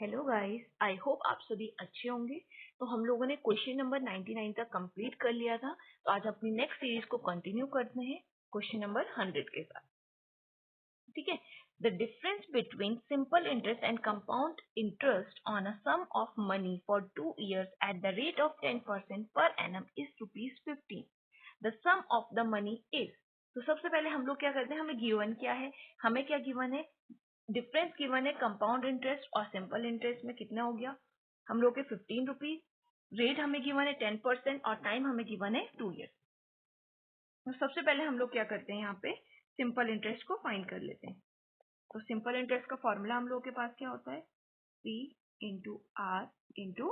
Hello guys, I hope आप सभी अच्छे होंगे। तो हम लोगों ने क्वेश्चन नंबर 99 तक कंप्लीट कर लिया था। तो आज अपनी नेक्स्ट सीरीज को कंटिन्यू करते हैं क्वेश्चन नंबर 100 के साथ। ठीक है। The difference between simple interest and compound interest on a sum of money for 2 years at the rate of 10% per annum is ₹15। The sum of the money is. तो सबसे पहले हम लोग क्या करते हैं, हमें गिवन क्या है, हमें क्या गिवन है, डिफरेंस गिवन है कंपाउंड इंटरेस्ट और सिंपल इंटरेस्ट में कितना हो गया हम लोग के ₹15। रेट हमें गिवन है 10% और टाइम हमें गिवन है 2 years। तो सबसे पहले हम लोग क्या करते हैं, यहाँ पे सिंपल इंटरेस्ट को फाइंड कर लेते हैं। तो सिंपल इंटरेस्ट का फॉर्मूला हम लोग के पास क्या होता है, P into R into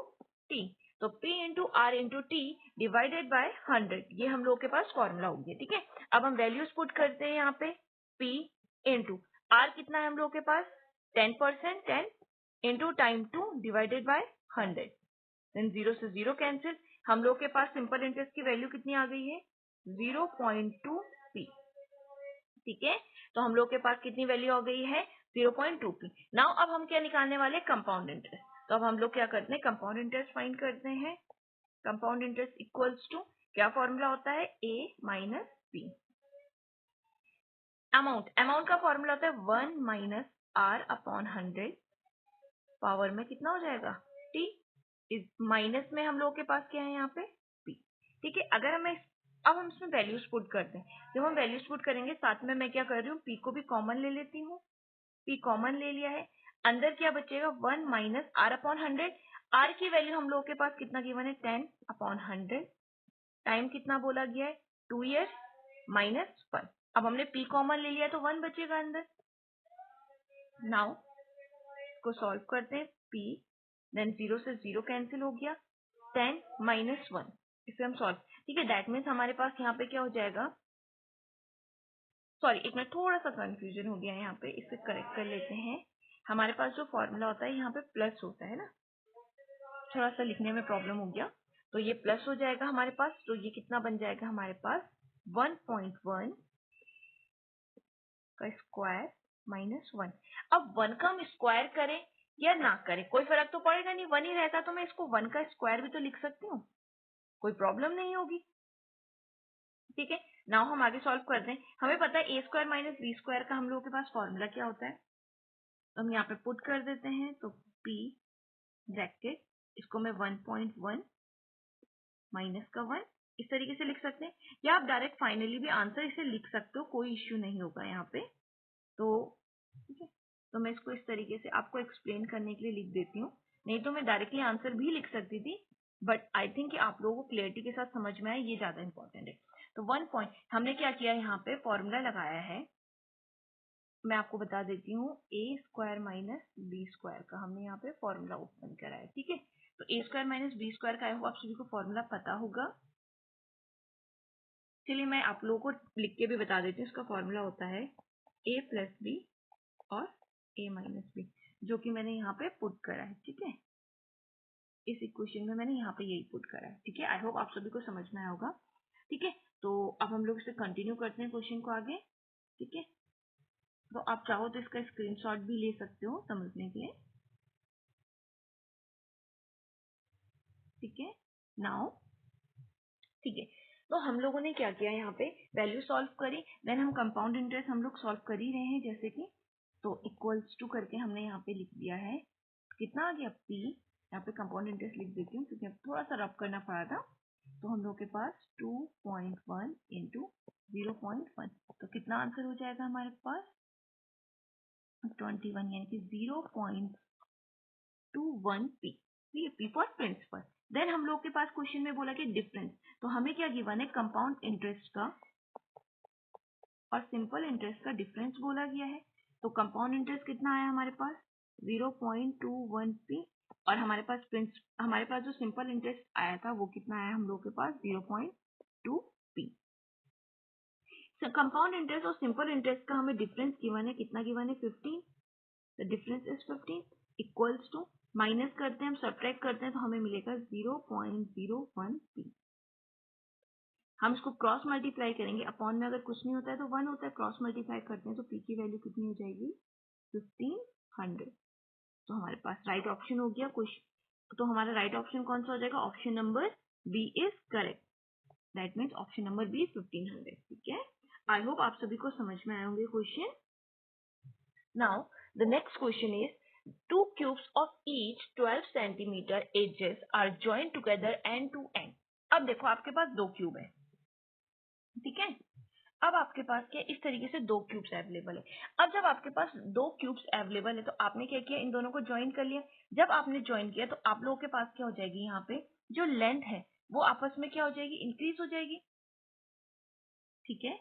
T. तो P into R into T divided by 100, ये हम लोग के पास फॉर्मूला हो गया। ठीक है, अब हम वैल्यूज पुट करते हैं यहाँ पे। P इंटू आर कितना है हम लोग के पास 10%, 10 into time 2 divided by 100। Then 0 से 0 कैंसिल। हम लोग के पास सिंपल इंटरेस्ट की वैल्यू कितनी आ गई है, 0.2 P। ठीक है, तो हम लोग के पास कितनी वैल्यू आ गई है, 0.2 P। नाउ अब हम क्या निकालने वाले, कंपाउंड इंटरेस्ट। तो अब हम लोग क्या करते हैं, कंपाउंड इंटरेस्ट फाइंड करते हैं। कंपाउंड इंटरेस्ट इक्वल्स टू क्या फॉर्मूला होता है, A माइनस P। अमाउंट का फॉर्मूला होता है 1 माइनस R अपॉन 100। पावर में कितना हो जाएगा, T। इस माइनस में हम लोग के पास क्या है यहाँ पे, P। ठीक है, अगर हमें अब हम इसमें वैल्यूज पुट करते हैं। जब हम वैल्यूज पुट करेंगे, साथ में मैं क्या कर रही हूँ, P को भी कॉमन ले लेती हूँ। P कॉमन ले लिया है, अंदर क्या बचेगा, 1 माइनस R अपॉन 100। R की वैल्यू हम लोग के पास कितना गिवन है, 10 अपॉन 100। टाइम कितना बोला गया है, 2 years माइनस 1। अब हमने P कॉमन ले लिया तो 1 बचेगा अंदर। नाउ इसको सॉल्व करते हैं, P देन 0 से 0 कैंसिल हो गया, 10 माइनस 1, इसे हम सॉल्व। ठीक है, दैट मीन्स हमारे पास यहाँ पे क्या हो जाएगा, सॉरी एक मिनट, थोड़ा सा कंफ्यूजन हो गया है यहाँ पे, इसे करेक्ट कर लेते हैं। हमारे पास जो फॉर्मूला होता है यहाँ पे प्लस होता है ना, थोड़ा सा लिखने में प्रॉब्लम हो गया, तो ये प्लस हो जाएगा हमारे पास। तो ये कितना बन जाएगा हमारे पास, 1.1 का स्क्वायर माइनस 1। अब 1 का हम स्क्वायर करें या ना करें कोई फर्क तो पड़ेगा नहीं, 1 ही रहता तो मैं इसको 1 का स्क्वायर भी तो लिख सकती हूँ, कोई प्रॉब्लम नहीं होगी। ठीक है, नाउ हम आगे सॉल्व करते हैं। हमें पता है ए स्क्वायर माइनस बी स्क्वायर का हम लोगों के पास फॉर्मूला क्या होता है, तो हम यहाँ पे पुट कर देते हैं। तो P ब्रैकेट, इसको मैं 1.1 माइनस का 1 इस तरीके से लिख सकते हैं, या आप डायरेक्ट फाइनली भी आंसर इसे लिख सकते हो, कोई इश्यू नहीं होगा यहाँ पे। तो ठीक है, तो मैं इसको इस तरीके से आपको एक्सप्लेन करने के लिए लिख देती हूँ, नहीं तो मैं डायरेक्टली आंसर भी लिख सकती थी, बट आई थिंक कि आप लोगों को क्लियरिटी के साथ समझ में आए, ये ज्यादा इंपॉर्टेंट है। तो 1 पॉइंट हमने क्या किया, यहाँ पे फॉर्मूला लगाया है, मैं आपको बता देती हूँ, ए स्क्वायर माइनस बी स्क्वायर का हमने यहाँ पे फॉर्मूला ओपन करा है। ठीक है, तो ए स्क्वायर माइनस बी स्क्वायर का आप सभी को फॉर्मूला पता होगा। चलिए मैं आप लोगों को लिख के भी बता देती हूँ, इसका फॉर्मूला होता है ए प्लस बी और ए माइनस बी, जो कि मैंने यहाँ पे पुट करा है। ठीक है, इस इक्वेशन में मैंने यहाँ पे यही पुट करा है। ठीक है, आई होप आप सभी को समझ में आया होगा। ठीक है, तो अब हम लोग इसे कंटिन्यू करते हैं क्वेश्चन को आगे। ठीक है, तो आप चाहो तो इसका स्क्रीनशॉट भी ले सकते हो समझने के लिए। ठीक है, नाउ ठीक है, तो हम लोगों ने क्या किया, यहाँ पे वैल्यू सॉल्व करी, देन हम कंपाउंड इंटरेस्ट हम लोग सॉल्व कर ही रहे हैं जैसे कि, तो इक्वल्स टू करके हमने यहाँ पे लिख दिया है, कितना आ गया P। यहाँ पे कंपाउंड इंटरेस्ट लिख देती हूँ क्योंकि अब थोड़ा सा रब करना पड़ा था। तो हम लोग के पास 2.1 इंटू 0.1, तो कितना आंसर हो जाएगा हमारे पास, 21, यानी कि 0.21 P। P for principal. Then हम लोग के पास क्वेश्चन में बोला कि डिफरेंस, तो हमें क्या गिवन है, कंपाउंड इंटरेस्ट का और सिंपल इंटरेस्ट का डिफरेंस बोला गया है। तो कंपाउंड इंटरेस्ट कितना आया हमारे पास, 0.21 P, और हमारे पास जो सिंपल इंटरेस्ट आया था वो कितना आया हम लोग के पास, 0.2 P। कंपाउंड इंटरेस्ट और सिंपल इंटरेस्ट का हमें डिफरेंस गिवन है, कितना गिवन है, 15। The difference is 15 equals to, minus करते हैं हम, सब्ट्रैक्ट करते हैं तो हमें मिलेगा 0.01 P। हम इसको क्रॉस मल्टीप्लाई करेंगे, अपॉन में अगर कुछ नहीं होता है तो 1 होता है, क्रॉस मल्टीप्लाई करते हैं तो P की वैल्यू कितनी हो जाएगी, 1500। तो हमारे पास राइट ऑप्शन हो गया क्वेश्चन। तो हमारा राइट ऑप्शन कौन सा हो जाएगा? Option number B is correct. That means option number B 1500। ठीक है, आई होप आप सभी को समझ में आए होंगे question. Now the next question is 2 cubes of each 12 centimeter edges are joined together end to end। अब देखो आपके पास 2 क्यूब है, ठीक है। अब आपके पास क्या इस तरीके से 2 क्यूब्स अवेलेबल है। अब जब आपके पास 2 क्यूब्स अवेलेबल है तो आपने क्या किया, इन दोनों को ज्वाइन कर लिया। जब आपने ज्वाइन किया तो आप लोगों के पास क्या हो जाएगी, यहाँ पे जो लेंथ है वो आपस में क्या हो जाएगी, इंक्रीज हो जाएगी। ठीक है,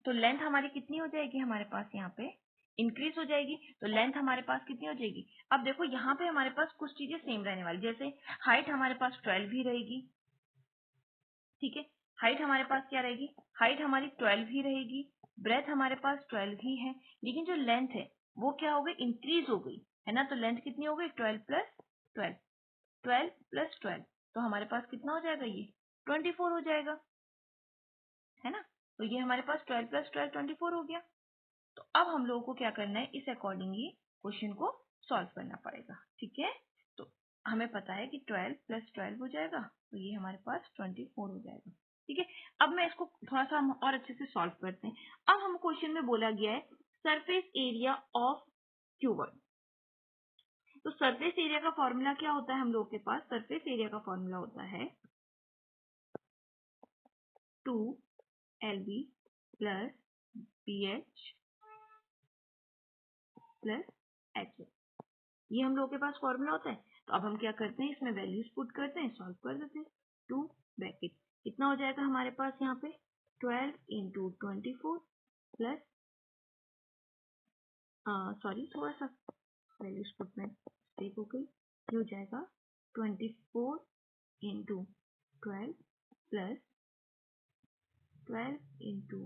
तो लेंथ हमारी कितनी हो जाएगी, हमारे पास यहाँ पे इंक्रीज हो जाएगी। तो लेंथ हमारे पास कितनी हो जाएगी। अब देखो यहाँ पे हमारे पास कुछ चीजें सेम रहने वाली, जैसे हाइट हमारे पास 12 ही रहेगी। ठीक है, हाइट हमारे पास क्या रहेगी, हाइट हमारी 12 ही रहेगी, ब्रेथ हमारे पास 12 ही है, लेकिन जो लेंथ है वो क्या हो गई, इंक्रीज हो गई, है ना। तो लेंथ कितनी हो गई, 12 प्लस 12, 12 प्लस 12, तो हमारे पास कितना हो जाएगा, ये 24 हो जाएगा, है ना। तो ये हमारे पास 12 प्लस 12 24 हो गया। तो अब हम लोगों को क्या करना है, इस अकॉर्डिंगली क्वेश्चन को सॉल्व करना पड़ेगा। ठीक है, तो हमें पता है कि 12 प्लस 12 हो जाएगा, तो ये हमारे पास 24 हो जाएगा। ठीक है, अब मैं इसको थोड़ा सा हम और अच्छे से सॉल्व करते हैं। अब हम क्वेश्चन में बोला गया है सरफेस एरिया ऑफ क्यूबॉइड। तो सरफेस एरिया का फॉर्मूला क्या होता है हम लोगों के पास, सरफेस एरिया का फॉर्मूला होता है 2LB plus BH plus HH, ये हम लोगों के पास फॉर्मूला होता है। तो अब हम क्या करते हैं, इसमें वैल्यूज पुट करते हैं, सॉल्व कर देते हैं। 2 ब्रैकेट कितना हो जाएगा हमारे पास यहाँ पे, 12 इंटू 24 प्लस सॉरी थोड़ा सा वैल्यूज पुट में मिस्टेक हो गई, ये हो जाएगा 24 into 12 plus 12 into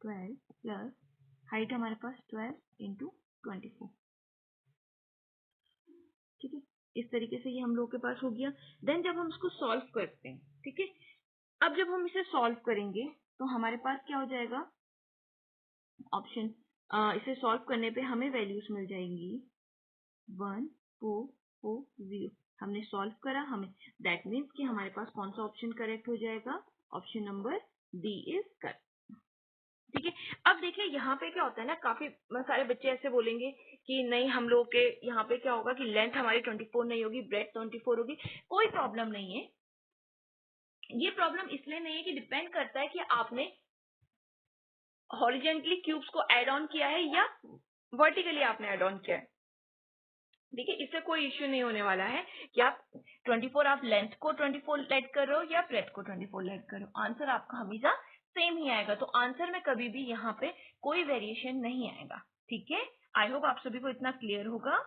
12 plus height हमारे पास 12 इंटू 24। ठीक है, इस तरीके से ये हम लोगों के पास हो गया। देन जब हम इसको सॉल्व करते हैं, ठीक है, अब जब हम इसे सॉल्व करेंगे तो हमारे पास क्या हो जाएगा, ऑप्शन इसे सॉल्व करने पे हमें वैल्यूज मिल जाएंगी 1 4 4 0। हमने सॉल्व करा, हमें दैट मीन्स कि हमारे पास कौन सा ऑप्शन करेक्ट हो जाएगा, option number D is correct. ठीक है, अब देखिए यहाँ पे क्या होता है ना, काफी सारे बच्चे ऐसे बोलेंगे कि नहीं हम लोग के यहाँ पे क्या होगा कि लेंथ हमारी 24 नहीं होगी, ब्रेथ 24 होगी। कोई प्रॉब्लम नहीं है, ये प्रॉब्लम इसलिए नहीं है कि डिपेंड करता है कि आपने हॉरिजेंटली क्यूब्स को ऐड ऑन किया है या वर्टिकली आपने ऐड ऑन किया है। देखिए इससे कोई इश्यू नहीं होने वाला है कि आप 24 आप लेंथ को 24 ऐड कर रहे हो या ब्रेथ को 24 ऐड कर रहे हो, आंसर आपका हमेशा सेम ही आएगा। तो आंसर में कभी भी यहाँ पे कोई वेरिएशन नहीं आएगा। ठीक है, आई होप आप सभी को इतना क्लियर होगा।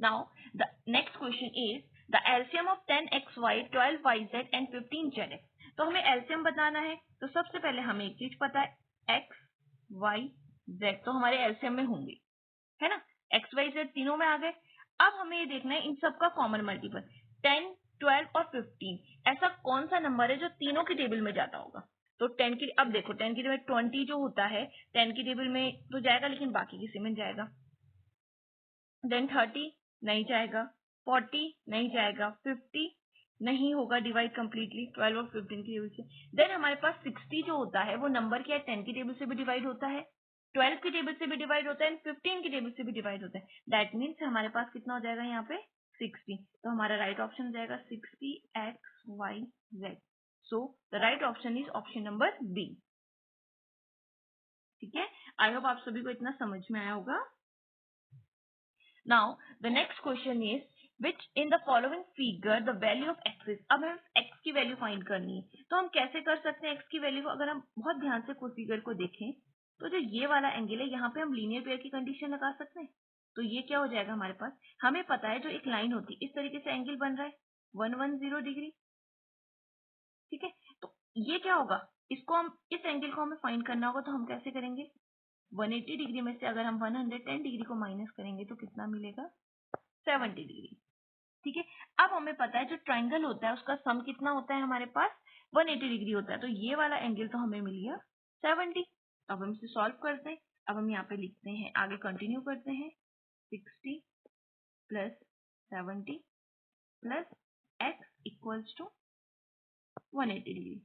Now the next question is the LCM of 10xy 12yz and 15zx। तो हमें एलसीएम बताना है, तो सबसे पहले हमें एक चीज पता है, x y z तो हमारे एलसीएम में होंगे, है ना, x y z तीनों में आ गए। अब हमें ये देखना है इन सबका कॉमन मल्टीपल 10 12 और 15 ऐसा कौन सा नंबर है जो तीनों की टेबल में जाता होगा। तो 10 की, अब देखो 10 की टेबल 20 जो होता है 10 की टेबल में तो जाएगा, लेकिन बाकी किसी में जाएगा। देन 30 नहीं जाएगा, 40 नहीं जाएगा, 50 नहीं होगा डिवाइड कंप्लीटली 12 और 15 की टेबल से। देन हमारे पास 60 जो होता है वो नंबर क्या है, 10 की टेबल से भी डिवाइड होता है, 12 की टेबल से भी डिवाइड होता है एंड 15 की टेबल से भी डिवाइड होता है। दैट मीन्स हमारे पास कितना हो जाएगा यहाँ पे 60। तो हमारा राइट ऑप्शन हो जाएगा 60 x y z। So the right option is option number B. ठीक है, आई होप आप सभी को इतना समझ में आया होगा। Now the next question is which in the following figure the value of x is। अब हमें x की वैल्यू फाइंड करनी है, तो हम कैसे कर सकते हैं x की वैल्यू को। अगर हम बहुत ध्यान से कोई फिगर को देखें तो जो ये वाला एंगल है यहाँ पे हम लीनियर पेयर की कंडीशन लगा सकते हैं। तो ये क्या हो जाएगा हमारे पास, हमें पता है जो एक लाइन होती है इस तरीके से एंगल बन रहा है 110 डिग्री। ठीक है, तो ये क्या होगा, इसको हम इस एंगल को हमें फाइंड करना होगा। तो हम कैसे करेंगे, 180 डिग्री में से अगर हम 110 डिग्री को माइनस करेंगे तो कितना मिलेगा, 70 डिग्री। ठीक है, अब हमें पता है जो ट्राइंगल होता है उसका सम कितना होता है हमारे पास 180 डिग्री होता है। तो ये वाला एंगल तो हमें मिल गया 70। अब हम इसे सॉल्व करते हैं। अब हम यहाँ पे लिखते हैं, आगे कंटिन्यू करते हैं, 60 plus 70 plus x equals to 180 degree.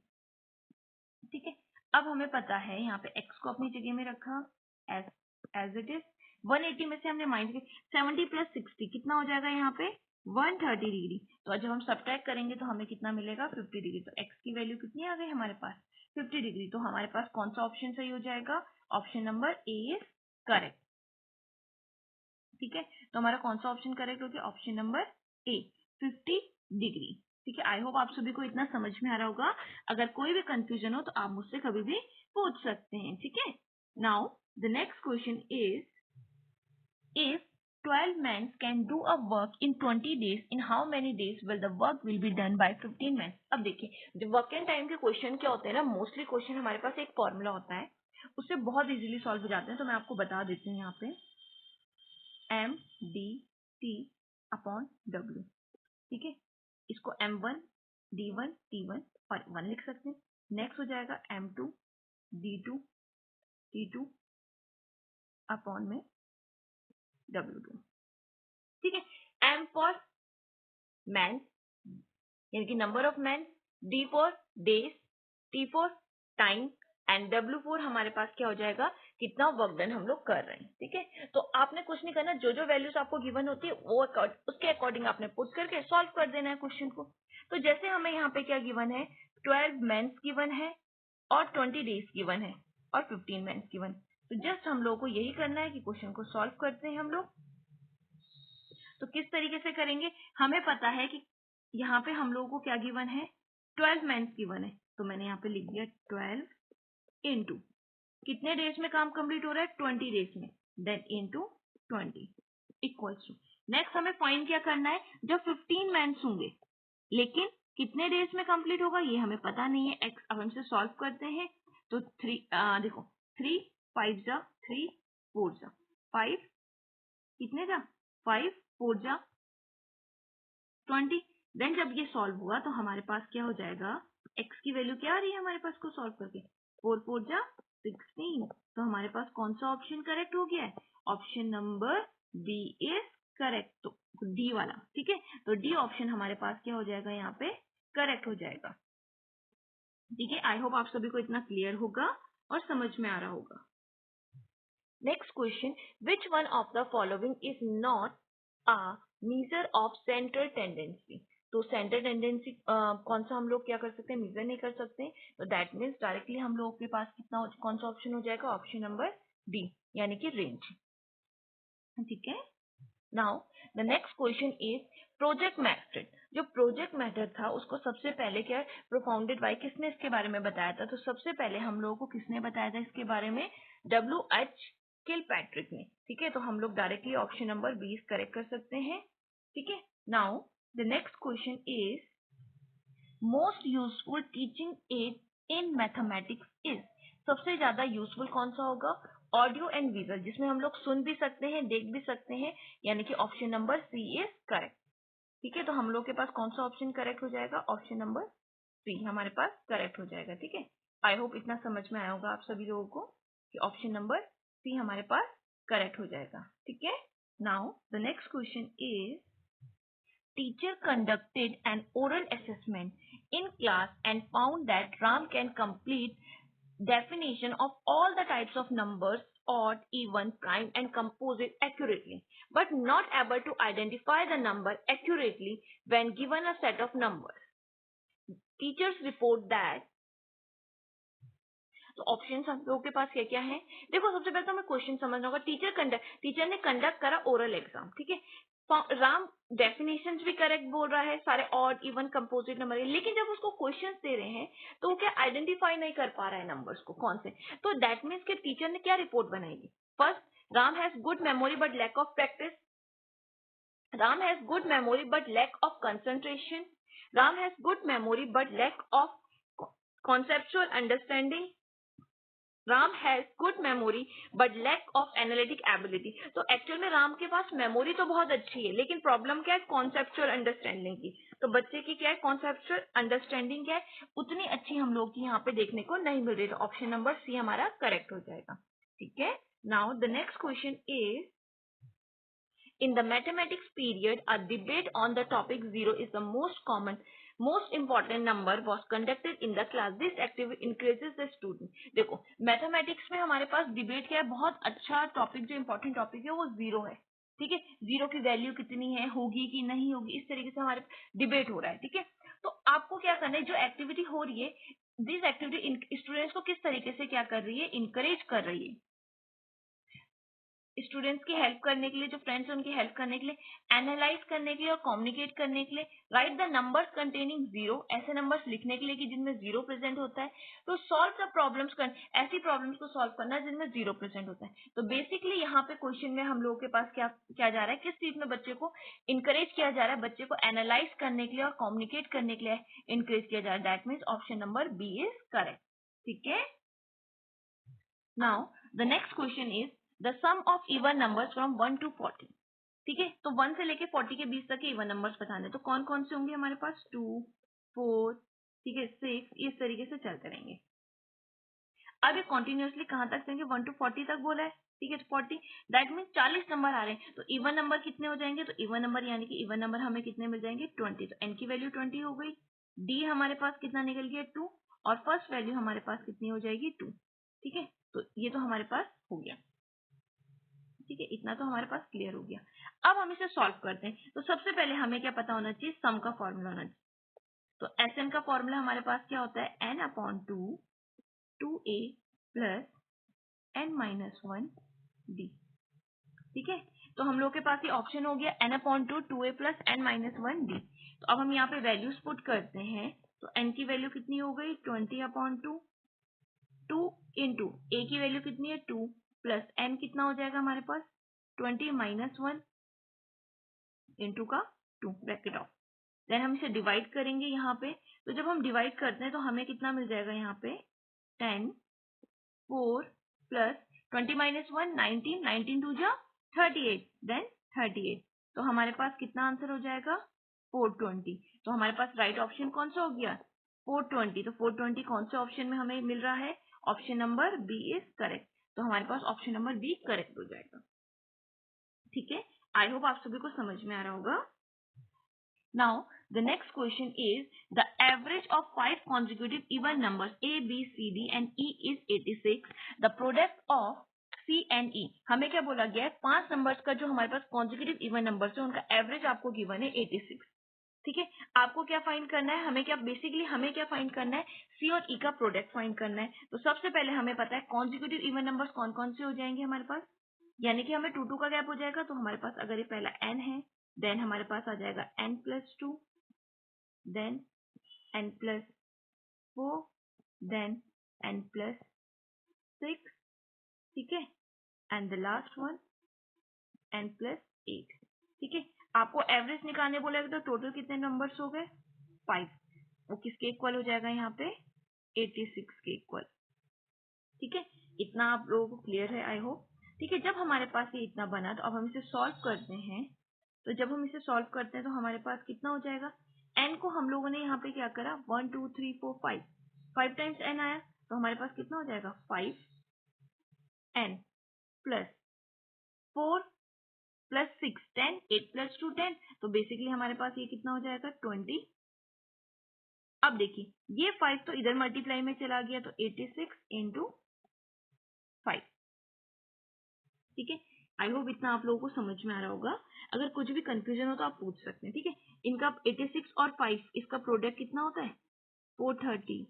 ठीक है, अब हमें पता है यहाँ पे x को अपनी जगह में रखा एज इट इज। 180 में से हमने माइनस किया 70 प्लस 60 कितना हो जाएगा यहाँ पे 130 डिग्री। तो जब हम सब्ट्रैक्ट करेंगे तो हमें कितना मिलेगा 50 डिग्री। तो x की वैल्यू कितनी आ गई हमारे पास 50 डिग्री। तो हमारे पास कौन सा ऑप्शन सही हो जाएगा, option number A is correct. ठीक है, तो हमारा कौन सा ऑप्शन करेक्ट हो गया, ऑप्शन नंबर ए 50 डिग्री। ठीक है, आई होप आप सभी को इतना समझ में आ रहा होगा। अगर कोई भी कंफ्यूजन हो तो आप मुझसे कभी भी पूछ सकते हैं। ठीक है, now the next question is if 12 men can do a work in 20 days, in how many days will the work will be done by 15 men? अब देखिए, जब वर्क एंड टाइम के क्वेश्चन क्या होते हैं ना, मोस्टली क्वेश्चन हमारे पास एक फॉर्मूला होता है, उससे बहुत इजीली सॉल्व हो जाते हैं। तो मैं आपको बता देती हूँ यहाँ पे M D T upon W. ठीक है, इसको M1 D1 T1 और 1 लिख सकते हैं। नेक्स्ट हो जाएगा M2 D2 T2 अपॉन में W2। ठीक है, M फॉर मैन यानी कि number of man, D for days, T for time and W4 हमारे पास क्या हो जाएगा, कितना वर्क डन हम लोग कर रहे हैं। ठीक है, तो आपने कुछ नहीं करना, जो जो वैल्यूज आपको गिवन होती है वो उसके अकॉर्डिंग आपने पुट करके सॉल्व कर देना है क्वेश्चन को। तो जैसे हमें यहाँ पे क्या गिवन है, 12 मेंस गिवन है और 20 डेज गिवन है और 15 मेंस गिवन। तो जस्ट हम लोगों को यही करना है कि क्वेश्चन को सॉल्व करते हैं हम लोग। तो किस तरीके से करेंगे, हमें पता है कि यहाँ पे हम लोगों को क्या गिवन है, 12 मेंस गिवन है। तो मैंने यहाँ पे लिख दिया 12 इंटू कितने डेज में काम कंप्लीट हो रहा है 20 डेज में, then into 20 equals to. Next हमें फाइंड क्या करना है, जब 15 मेंस होंगे लेकिन कितने डेज में कंप्लीट होगा ये हमें पता नहीं है। एक्स अब हमसे सॉल्व करते हैं। तो देखो 3 5 जा 3 4 जा 5 कितने जा 5 4 जा 20। देन जब ये सॉल्व हुआ तो हमारे पास क्या हो जाएगा, x की वैल्यू क्या आ रही है हमारे पास को सॉल्व करके 4 4 जा 16। तो हमारे पास कौन सा ऑप्शन करेक्ट हो गया है, option number B is correct. तो डी वाला। ठीक है, तो डी ऑप्शन हमारे पास क्या हो जाएगा, यहाँ पे करेक्ट हो जाएगा। ठीक है, आई होप आप सभी को इतना क्लियर होगा और समझ में आ रहा होगा। Next question, which one of the following is not a measure of central tendency. तो सेंट्रल टेंडेंसी कौन सा हम लोग क्या कर सकते हैं, मेजर नहीं कर सकते। तो दैट मीन्स डायरेक्टली हम लोगों के पास कितना कौन सा ऑप्शन हो जाएगा, ऑप्शन नंबर डी यानी कि रेंज। ठीक है, now the next question is project method. जो प्रोजेक्ट मेथड था उसको सबसे पहले क्या प्रोफाउंडेड बाय किसने इसके बारे में बताया था, तो सबसे पहले हम लोगों को किसने बताया था इसके बारे में, WH किलपैट्रिक ने। ठीक है, तो हम लोग डायरेक्टली ऑप्शन नंबर 20 करेक्ट कर सकते हैं। ठीक है, now the next question is most useful teaching add in mathematics is. सबसे ज्यादा यूजफुल कौन सा होगा, ऑडियो एंड विजुअल, जिसमें हम लोग सुन भी सकते हैं देख भी सकते हैं, यानी कि option number C is correct. ठीक है, तो हम लोग के पास कौन सा ऑप्शन करेक्ट हो जाएगा, ऑप्शन नंबर सी हमारे पास करेक्ट हो जाएगा। ठीक है, आई होप इतना समझ में आया होगा आप सभी लोगों को कि ऑप्शन नंबर सी हमारे पास करेक्ट हो जाएगा। ठीक है, now the next question is teacher conducted an oral assessment in class and found that Ram can complete definition of all the types of numbers, odd, even, prime and composite accurately, but not able to identify the number accurately when given a set of numbers. Teachers report that तो option हम लोगों के पास क्या क्या है, देखो सबसे पहले तो हमें क्वेश्चन समझना होगा। टीचर ने कंडक्ट करा ओरल एग्जाम। ठीक है, राम डेफिनेशन भी करेक्ट बोल रहा है, सारे ऑड इवन कंपोजिट नंबर है, लेकिन जब उसको क्वेश्चन दे रहे हैं तो वो क्या आइडेंटिफाई नहीं कर पा रहा है नंबर्स को कौन से। तो दैट मीन्स के टीचर ने क्या रिपोर्ट बनाएगी, first Ram has good memory but lack of practice, Ram has good memory but lack of concentration, Ram has good memory but lack of conceptual understanding, Ram has good memory but lack of analytic ability. तो actual में राम के पास memory तो बहुत अच्छी है, लेकिन problem क्या है, कॉन्सेप्चुअल अंडरस्टैंडिंग की। तो बच्चे की क्या है, कॉन्सेप्चुअल अंडरस्टैंडिंग क्या है, उतनी अच्छी हम लोग की यहाँ पे देखने को नहीं मिल रही। तो ऑप्शन नंबर सी हमारा करेक्ट हो जाएगा। ठीक है, now the next question is In the mathematics period, a debate on the topic 0 is the most important number was conducted in the class. This activity increases the student. देखो mathematics में हमारे पास debate क्या है, बहुत अच्छा topic, जो important topic है वो 0 है, ठीक है। 0 की वैल्यू कितनी है, होगी कि नहीं होगी, इस तरीके से हमारे डिबेट हो रहा है, ठीक है। तो आपको क्या करना है, जो एक्टिविटी हो रही है, दिस एक्टिविटी स्टूडेंट्स को किस तरीके से क्या कर रही है, इंकरेज कर रही है। स्टूडेंट्स की हेल्प करने के लिए, जो फ्रेंड्स हैं उनकी हेल्प करने के लिए, एनालाइज करने के लिए और कम्युनिकेट करने के लिए। राइट द नंबर्स कंटेनिंग 0, ऐसे नंबर्स लिखने के लिए कि जिनमें 0 प्रेजेंट होता है। तो सॉल्व द प्रॉब्लम्स, ऐसी प्रॉब्लम्स को सॉल्व करना जिनमें 0 प्रेजेंट होता है। तो बेसिकली यहाँ पे क्वेश्चन में हम लोगों के पास क्या क्या जा रहा है, किस चीज में बच्चे को इंकरेज किया जा रहा है, बच्चे को एनालाइज करने के लिए और कम्युनिकेट करने के लिए इंकरेज किया जा रहा है। That means option number B is correct, ठीक है। Now the next question is the sum of even numbers from 1 to 40, ठीक है। तो 1 से लेके 40 के बीच तक के इवन नंबर्स बताने, तो कौन कौन से होंगे हमारे पास, 2, 4, ठीक है, 6, इस तरीके से चलते रहेंगे। अब ये कॉन्टिन्यूसली कहां तक जाएंगे, 1 to 40 तक बोला है, ठीक है। 40 दैट मीन 40 नंबर आ रहे हैं, तो इवन नंबर कितने हो जाएंगे, तो इवन नंबर यानी कि इवन नंबर हमें कितने मिल जाएंगे, 20। तो एन की वैल्यू 20 हो गई। डी हमारे पास कितना निकल गया, 2, और फर्स्ट वैल्यू हमारे पास कितनी हो जाएगी, 2, ठीक है। तो ये तो हमारे पास हो गया, ठीक है, इतना तो हमारे पास क्लियर हो गया। अब हम इसे सॉल्व करते हैं। तो सबसे पहले हमें क्या पता होना चाहिए, सम का फॉर्मूला होना चाहिए। तो एसएम का फॉर्मूला हमारे पास क्या होता है, n/2 2a प्लस n-1d, ठीक है। तो हम लोग के पास ये ऑप्शन हो गया n/2 2a प्लस n-1d। तो अब हम यहाँ पे वैल्यूज पुट करते हैं। तो n की वैल्यू कितनी हो गई, 20/2, 2 इंटू a की वैल्यू कितनी है, 2, प्लस n कितना हो जाएगा हमारे पास, 20 - 1 इंटू का 2 ब्रैकेट ऑफ। देन हम इसे डिवाइड करेंगे यहाँ पे। तो जब हम डिवाइड करते हैं तो हमें कितना मिल जाएगा यहाँ पे, 10, 4 प्लस 20 - 1 19, 19 2 जा 38, देन 38। तो हमारे पास कितना आंसर हो जाएगा, 420। तो हमारे पास राइट ऑप्शन कौन सा हो गया, 420। तो 420 कौन से ऑप्शन में हमें मिल रहा है, option number B is correct. तो हमारे पास ऑप्शन नंबर बी करेक्ट हो जाएगा, ठीक है। आई होप आप सभी को समझ में आ रहा होगा। Now, the next question is the average of 5 consecutive even numbers A, B, C, D and E is 86. The product of C and E, हमें क्या बोला गया है, 5 नंबर्स का जो हमारे पास कॉन्जिक्यूटिव इवन नंबर्स है उनका एवरेज आपको गिवन है 86, ठीक है। आपको क्या फाइंड करना है, हमें क्या फाइंड करना है, सी और ई का प्रोडक्ट फाइंड करना है। तो सबसे पहले हमें पता है कॉन्जिक्यूटिव इवन नंबर्स कौन कौन से हो जाएंगे हमारे पास, यानी कि हमें 2 का गैप हो जाएगा। तो हमारे पास अगर ये पहला n है, देन हमारे पास आ जाएगा n+2, then n+4, then n+6, ठीक है, and the last one n+8, ठीक है। आपको एवरेज निकालने बोलेगा तो टोटल कितने नंबर्स हो गए, 5। वो किसके इक्वल हो जाएगा यहाँ पे, 86 के इक्वल, ठीक है। इतना आप लोगों को क्लियर है आई होप, ठीक है। जब हमारे पास ये इतना बना तो अब हम इसे सॉल्व करते हैं। तो जब हम इसे सॉल्व करते हैं तो हमारे पास कितना हो जाएगा, n को हम लोगों ने यहाँ पे क्या करा, 1 2 3 4 5 टाइम्स n आया। तो हमारे पास कितना हो जाएगा, 5n प्लस 4 प्लस 6 10, 8 + 2 10। तो बेसिकली हमारे पास ये कितना हो जाएगा, 20। अब देखिए ये 5 तो इधर मल्टीप्लाई में चला गया, तो 86 इंटू 5, ठीक है। आई होप इतना आप लोगों को समझ में आ रहा होगा। अगर कुछ भी कंफ्यूजन हो तो आप पूछ सकते हैं, ठीक है। इनका 86 और 5 इसका प्रोडक्ट कितना होता है, 430,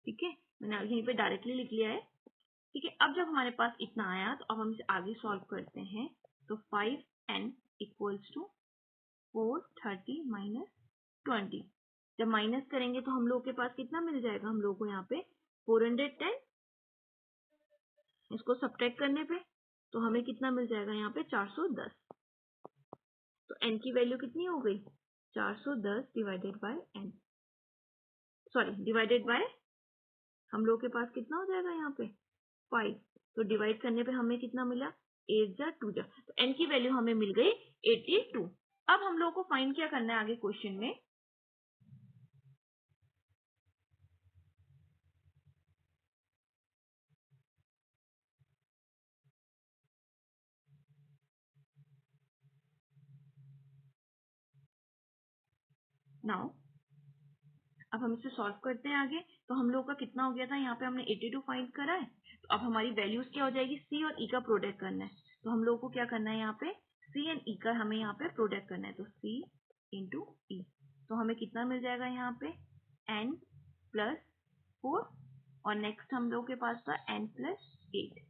ठीक है। मैंने यहीं पे डायरेक्टली लिख लिया है, ठीक है। अब जब हमारे पास इतना आया तो अब हम इसे आगे सॉल्व करते हैं। तो 5n = 430 - 20। जब माइनस करेंगे तो हम लोग के पास कितना मिल जाएगा, हम लोग को यहाँ पे 410। इसको सब्ट्रैक्ट करने पे तो हमें कितना मिल जाएगा, यहाँ पे 410। तो n की वैल्यू कितनी हो गई, 410 divided by n, sorry divided by, हम लोग के पास कितना हो जाएगा यहाँ पे 5। तो डिवाइड करने पे हमें कितना मिला, 8 जा 2 जा। तो n की वैल्यू हमें मिल गई 82। अब हम लोग को फाइंड क्या करना है आगे क्वेश्चन में, नाउ अब हम इसे सॉल्व करते हैं आगे। तो हम लोग का कितना हो गया था, यहाँ पे हमने 82 फाइंड करा है। तो अब हमारी वैल्यूज क्या हो जाएगी, सी और ई का प्रोडक्ट करना है। तो हम लोग को क्या करना है, यहाँ पे सी एंड ई का हमें यहाँ पे प्रोडक्ट करना है। तो सी इंटू ई, तो हमें कितना मिल जाएगा यहाँ पे n प्लस 4 और नेक्स्ट हम लोग के पास था n प्लस 8।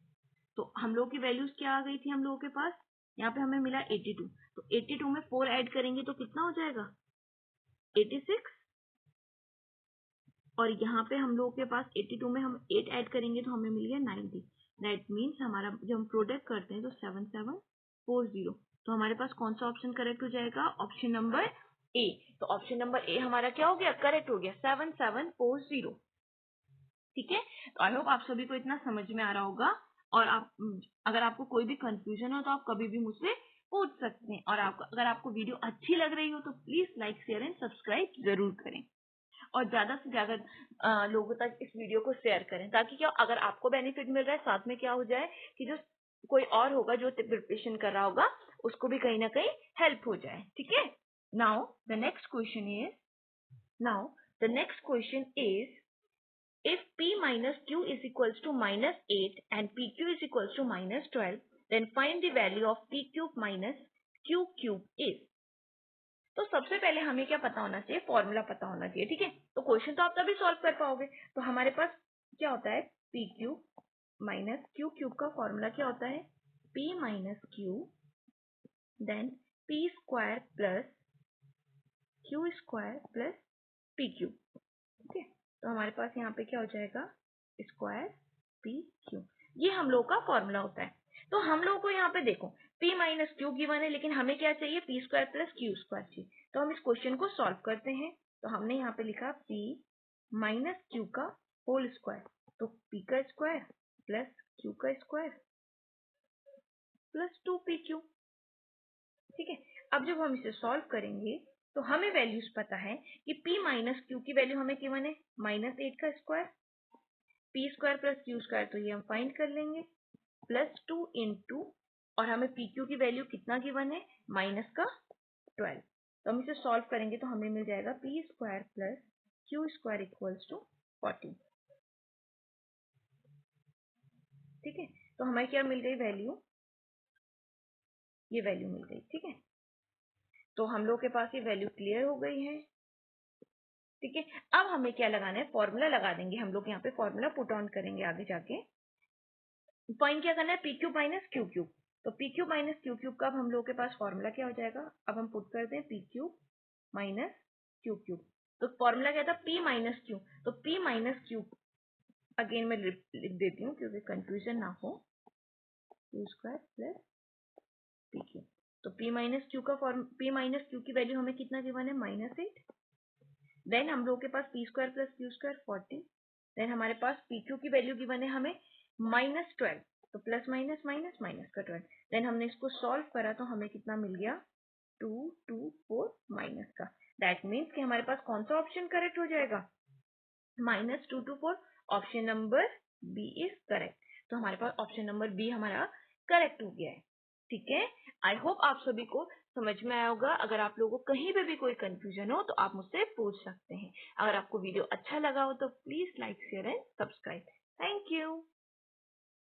तो हम लोग की वैल्यूज क्या आ गई थी हम लोगों के पास, यहाँ पे हमें मिला 82। तो 82 में 4 ऐड करेंगे तो कितना हो जाएगा 86, और यहाँ पे हम लोगों के पास 82 में हम 8 ऐड करेंगे तो हमें मिल गया 90। दैट मीन्स हमारा जब हम प्रोडक्ट करते हैं तो 7740। तो हमारे पास कौन सा ऑप्शन करेक्ट हो जाएगा, ऑप्शन नंबर ए। तो ऑप्शन नंबर ए हमारा क्या हो गया, करेक्ट हो गया 7740। ठीक है, तो आई होप आप सभी को इतना समझ में आ रहा होगा। और आप अगर आपको कोई भी कंफ्यूजन हो तो आप कभी भी मुझसे पूछ सकते हैं। और अगर आपको वीडियो अच्छी लग रही हो तो please like share and subscribe जरूर करें, और ज्यादा से ज्यादा लोगों तक इस वीडियो को शेयर करें, ताकि क्या अगर आपको बेनिफिट मिल रहा है, साथ में क्या हो जाए कि जो कोई और होगा जो प्रिपरेशन कर रहा होगा उसको भी कहीं ना कहीं हेल्प हो जाए। ठीक है, now the next question is if p minus q is equals to minus 8 and pq is equals to minus 12, then find the value of p cube minus q cube is। तो सबसे पहले हमें क्या पता होना चाहिए, फॉर्मूला पता होना चाहिए। ठीक है, तो क्वेश्चन तो आप तभी सॉल्व कर पाओगे। तो हमारे पास क्या होता है, P cube minus Q cube का फॉर्मूला क्या होता है, P minus Q then P square plus Q square plus P cube. ठीक है, तो हमारे पास यहाँ पे क्या हो जाएगा, स्क्वायर पी क्यू, ये हम लोग का फॉर्मूला होता है। तो हम लोग को यहाँ पे देखो p माइनस क्यू गिवन है, लेकिन हमें क्या चाहिए, P square plus Q square चाहिए। तो हम इस क्वेश्चन को सॉल्व करते हैं। तो हमने यहाँ पे लिखा p माइनस क्यू का होल स्क्वायर, तो p का स्क्वायर प्लस q का स्क्वायर प्लस 2pq। ठीक है, अब जब हम इसे सॉल्व करेंगे तो हमें वैल्यूज पता है कि p माइनस क्यू की वैल्यू हमें गिवन है -8 का square, P square plus Q square तो ये हम फाइंड कर लेंगे, प्लस 2 इंटू, और हमें पी क्यू की वैल्यू कितना गिवन है, -12। तो हम इसे सॉल्व करेंगे तो हमें मिल जाएगा P square plus Q square equals to 40। ठीक है, तो हमें क्या मिल गई वैल्यू, ये वैल्यू मिल गई। ठीक है, तो हम लोग के पास ये वैल्यू क्लियर हो गई है। ठीक है, अब हमें क्या लगाना है, फॉर्मूला लगा देंगे हम लोग, यहाँ पे फॉर्मूला पुट ऑन करेंगे आगे जाके। पॉइंट क्या करना है, P cube minus Q cube. तो P cube minus Q cube का अब हम लोग के पास फॉर्मूला क्या हो जाएगा, अब हम पुट करते हैं P cube minus Q cube. तो फॉर्मूला क्या था, पी माइनस क्यू, तो पी माइनस क्यू, अगेन मैं लिख देती हूँ क्योंकि कंफ्यूजन ना हो, Q square plus P Q. तो पी माइनस क्यू की वैल्यू हमें कितना गिवन है, -8। देन हम लोग के पास P square plus Q square 40। Then हमारे पास पी क्यू की वैल्यू गिवन है हमें -12, तो प्लस माइनस माइनस माइनस का 12। देन हमने इसको सॉल्व करा तो हमें कितना मिल गया, 224 माइनस का। दैट मीन्स कि हमारे पास कौन सा ऑप्शन करेक्ट हो जाएगा, -224। Option number B is correct. तो हमारे पास ऑप्शन नंबर बी हमारा करेक्ट हो गया है। ठीक है, आई होप आप सभी को समझ में आया होगा। अगर आप लोगों को कहीं पे भी कोई कंफ्यूजन हो तो आप मुझसे पूछ सकते हैं। अगर आपको वीडियो अच्छा लगा हो तो please like share and subscribe. Thank you.